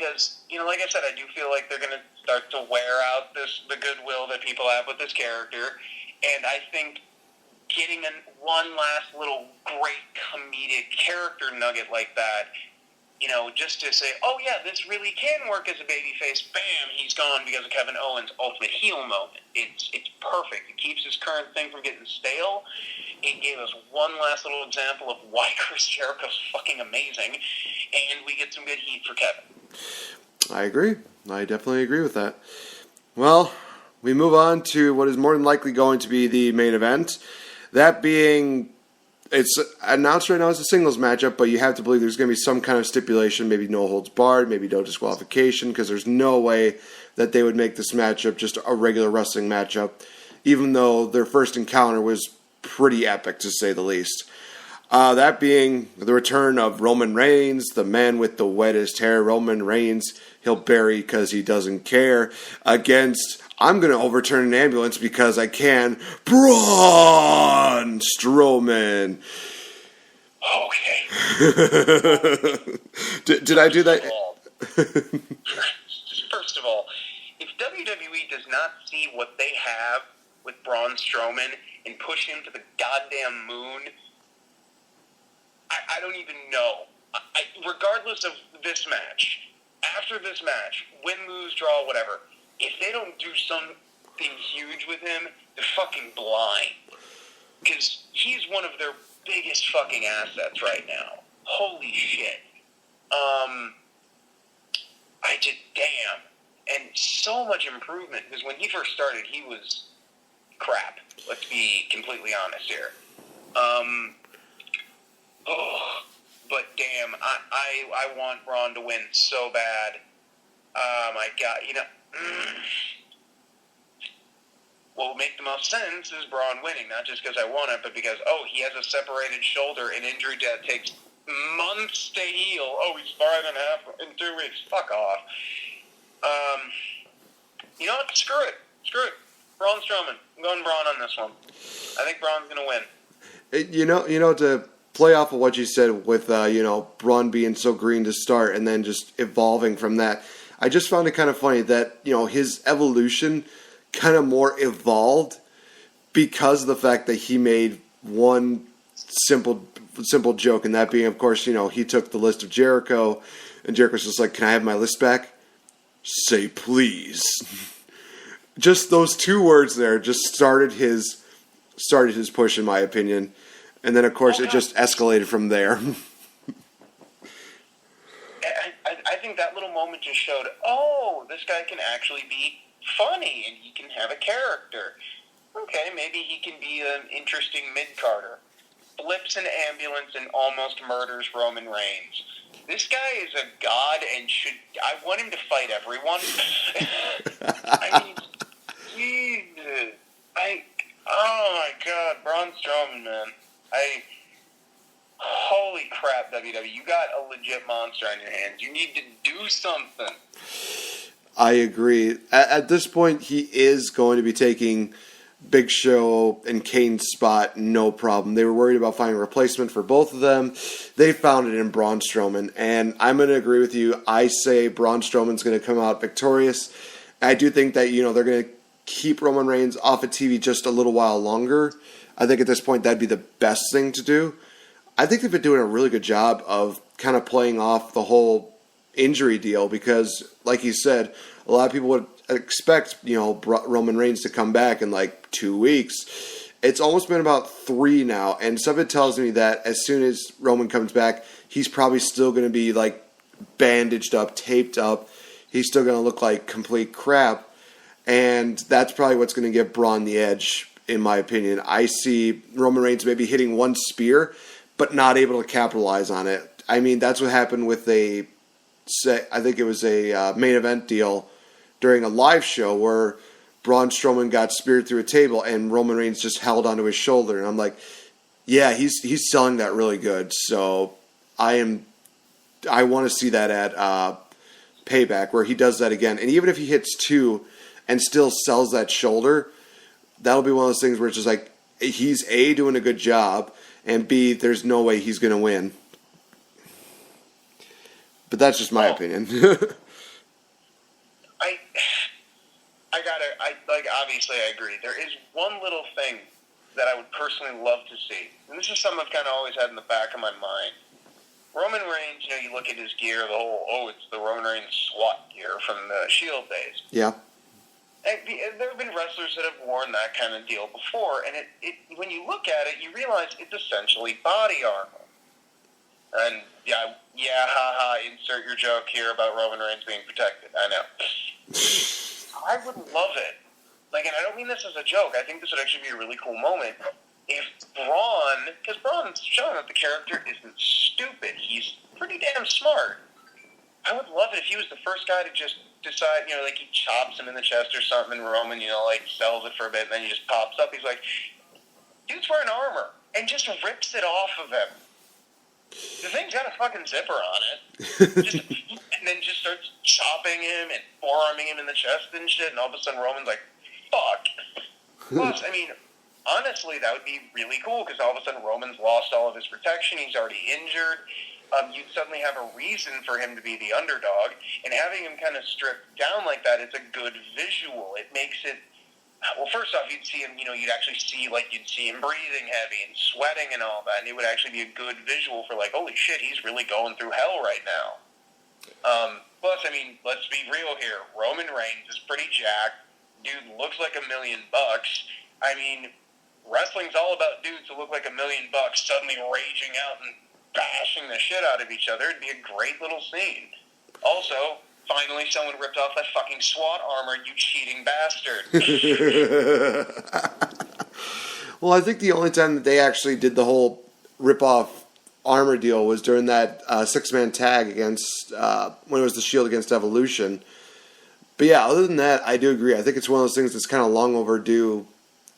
because, like I said, I do feel like they're going to start to wear out the goodwill that people have with this character, and I think getting one last little great comedic character nugget like that, just to say, oh yeah, this really can work as a babyface, bam, he's gone because of Kevin Owens' ultimate heel moment. It's perfect. It keeps his current thing from getting stale. It gave us one last little example of why Chris Jericho's fucking amazing, and we get some good heat for Kevin. I agree. I definitely agree with that. Well, we move on to what is more than likely going to be the main event. That being, it's announced right now as a singles matchup, but you have to believe there's going to be some kind of stipulation, maybe no holds barred, maybe no disqualification, because there's no way that they would make this matchup just a regular wrestling matchup, even though their first encounter was pretty epic, to say the least. That being the return of Roman Reigns, the man with the wettest hair. Roman Reigns, he'll bury because he doesn't care, against, I'm going to overturn an ambulance because I can, Braun Strowman. Okay. Did I do that? First of all, if WWE does not see what they have with Braun Strowman and push him to the goddamn moon, I don't even know. Regardless of this match, after this match, win, lose, draw, whatever, if they don't do something huge with him, they're fucking blind. Because he's one of their biggest fucking assets right now. Holy shit. Damn. And so much improvement, because when he first started, he was crap. Let's be completely honest here. But damn, I want Braun to win so bad. My God, what would make the most sense is Braun winning, not just because I want it, but because, he has a separated shoulder, an injury that takes months to heal. He's 5.5 in 2 weeks. Fuck off. You know what? Screw it. Braun Strowman. I'm going Braun on this one. I think Braun's going to win. To play off of what you said with, Braun being so green to start and then just evolving from that, I just found it kind of funny that, his evolution kind of more evolved because of the fact that he made one simple joke, and that being, of course, he took the list of Jericho, and Jericho's just like, can I have my list back? Say please. Just those two words there just started his push, in my opinion. And then, of course, it just escalated from there. I think that little moment just showed, this guy can actually be funny, and he can have a character. Okay, maybe he can be an interesting mid-carder. Flips an ambulance and almost murders Roman Reigns. This guy is a god, and I want him to fight everyone. I mean, Jesus. Oh my God, Braun Strowman, man. Holy crap, WWE. You got a legit monster on your hands. You need to do something. I agree. At this point, he is going to be taking Big Show and Kane's spot, no problem. They were worried about finding a replacement for both of them. They found it in Braun Strowman, and I'm going to agree with you. I say Braun Strowman's going to come out victorious. I do think that, they're going to keep Roman Reigns off of TV just a little while longer. I think at this point that'd be the best thing to do. I think they've been doing a really good job of kind of playing off the whole injury deal because, like you said, a lot of people would expect, Roman Reigns to come back in like 2 weeks. It's almost been about 3 now, and something tells me that as soon as Roman comes back, he's probably still going to be like bandaged up, taped up. He's still going to look like complete crap, and that's probably what's going to give Braun the edge, in my opinion. I see Roman Reigns maybe hitting one spear, but not able to capitalize on it. I mean, that's what happened with I think it was a main event deal during a live show where Braun Strowman got speared through a table and Roman Reigns just held onto his shoulder. And I'm like, yeah, he's selling that really good. So I want to see that at Payback where he does that again. And even if he hits 2 and still sells that shoulder, that'll be one of those things where it's just like, he's A, doing a good job, and B, there's no way he's going to win. But that's just my opinion. Obviously I agree. There is one little thing that I would personally love to see, and this is something I've kind of always had in the back of my mind. Roman Reigns, you look at his gear, it's the Roman Reigns SWAT gear from the Shield days. Yeah. And there have been wrestlers that have worn that kind of deal before, and it when you look at it, you realize it's essentially body armor. And insert your joke here about Roman Reigns being protected. I know. I would love it. And I don't mean this as a joke. I think this would actually be a really cool moment if because Braun's shown that the character isn't stupid. He's pretty damn smart. I would love it if he was the first guy to just decide, he chops him in the chest or something, and Roman, sells it for a bit, and then he just pops up. He's like, dude's wearing armor, and just rips it off of him. The thing's got a fucking zipper on it. And then just starts chopping him and forearming him in the chest and shit, and all of a sudden Roman's like, fuck. Plus, honestly, that would be really cool, because all of a sudden Roman's lost all of his protection. He's already injured. You'd suddenly have a reason for him to be the underdog, and having him kind of stripped down like that, it's a good visual. It makes it, first off, you'd see him, you'd actually see, you'd see him breathing heavy and sweating and all that, and it would actually be a good visual for, holy shit, he's really going through hell right now. Plus, let's be real here. Roman Reigns is pretty jacked. Dude looks like $1 million. Wrestling's all about dudes who look like $1 million suddenly raging out and bashing the shit out of each other. It'd be a great little scene. Also, finally someone ripped off that fucking SWAT armor, you cheating bastard. Well, I think the only time that they actually did the whole rip-off armor deal was during that six-man tag against, when it was the Shield against Evolution. But yeah, other than that, I do agree. I think it's one of those things that's kind of long overdue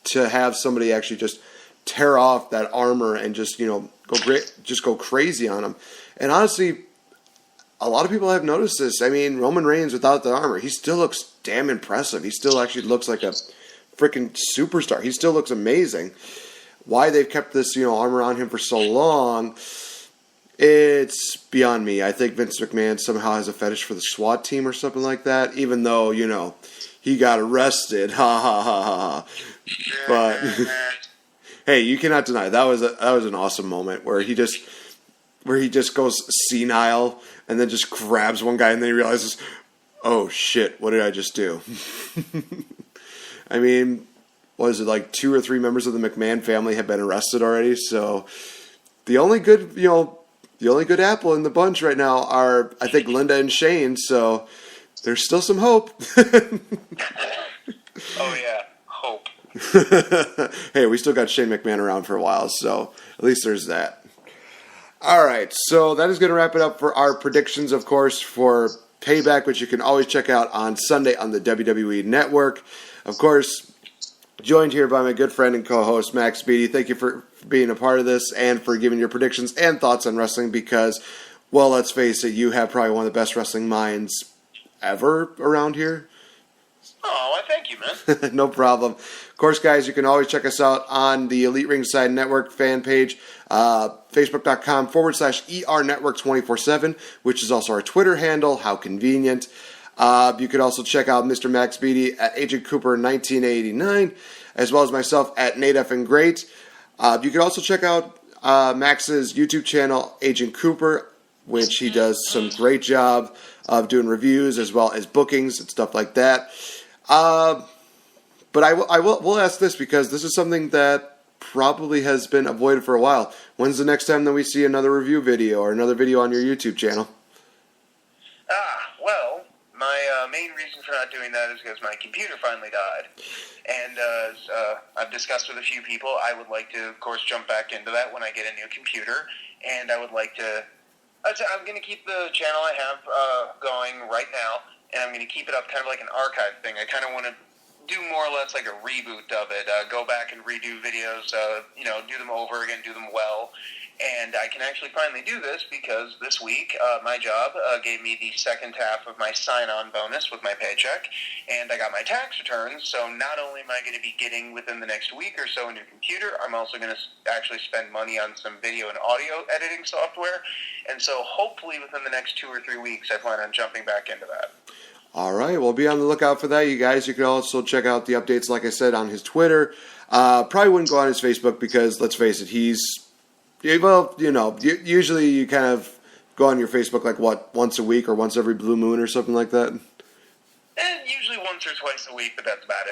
to have somebody actually just tear off that armor and just, go crazy on them. And honestly, a lot of people have noticed this. Roman Reigns without the armor, he still looks damn impressive. He still actually looks like a freaking superstar. He still looks amazing. Why they've kept this, armor on him for so long, it's beyond me. I think Vince McMahon somehow has a fetish for the SWAT team or something like that, even though, he got arrested. Ha ha ha ha. But hey, you cannot deny that was an awesome moment where he just goes senile and then just grabs one guy and then he realizes, oh shit, what did I just do? Was it 2 or 3 members of the McMahon family have been arrested already? So the only good apple in the bunch right now are, I think, Linda and Shane. So there's still some hope. Oh yeah, hope. Hey, we still got Shane McMahon around for a while, so at least there's that. All right, so that is going to wrap it up for our predictions, of course, for Payback, which you can always check out on Sunday on the WWE Network. Of course, joined here by my good friend and co-host, Max Beatty. Thank you for being a part of this and for giving your predictions and thoughts on wrestling because, well, let's face it, you have probably one of the best wrestling minds ever around here. Oh, thank you, man. No problem. Of course, guys, you can always check us out on the Elite Ringside Network fan page, facebook.com/ER Network 24/7, which is also our Twitter handle. How convenient. You could also check out Mr. Max Beatty at Agent Cooper 1989, as well as myself at Nate F. and Great. You could also check out Max's YouTube channel, Agent Cooper, which he does some great job of doing reviews as well as bookings and stuff like that. But we'll ask this because this is something that probably has been avoided for a while. When's the next time that we see another review video or another video on your YouTube channel? Well, my main reason for not doing that is because my computer finally died. And as I've discussed with a few people, I would like to, of course, jump back into that when I get a new computer. And I would like to... I'm going to keep the channel I have going right now, and I'm going to keep it up kind of like an archive thing. I kind of want to do more or less like a reboot of it. Go back and redo videos, do them over again, do them well. And I can actually finally do this because this week my job gave me the second half of my sign-on bonus with my paycheck, and I got my tax returns. So not only am I going to be getting within the next week or so a new computer, I'm also going to actually spend money on some video and audio editing software. And so hopefully within the next 2 or 3 weeks, I plan on jumping back into that. All right, well, be on the lookout for that, you guys. You can also check out the updates, like I said, on his Twitter. Probably wouldn't go on his Facebook because, let's face it, usually you kind of go on your Facebook once a week or once every blue moon or something like that? Usually once or twice a week, but that's about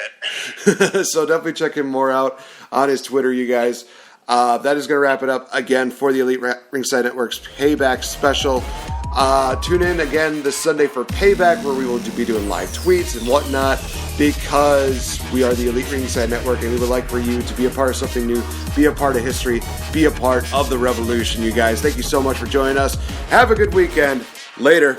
it. So definitely check him more out on his Twitter, you guys. That is going to wrap it up again for the Elite Ringside Network's Payback special. Tune in again this Sunday for Payback, where we will be doing live tweets and whatnot, because we are the Elite Ringside Network, and we would like for you to be a part of something new, be a part of history, be a part of the revolution, you guys. Thank you so much for joining us. Have a good weekend. Later.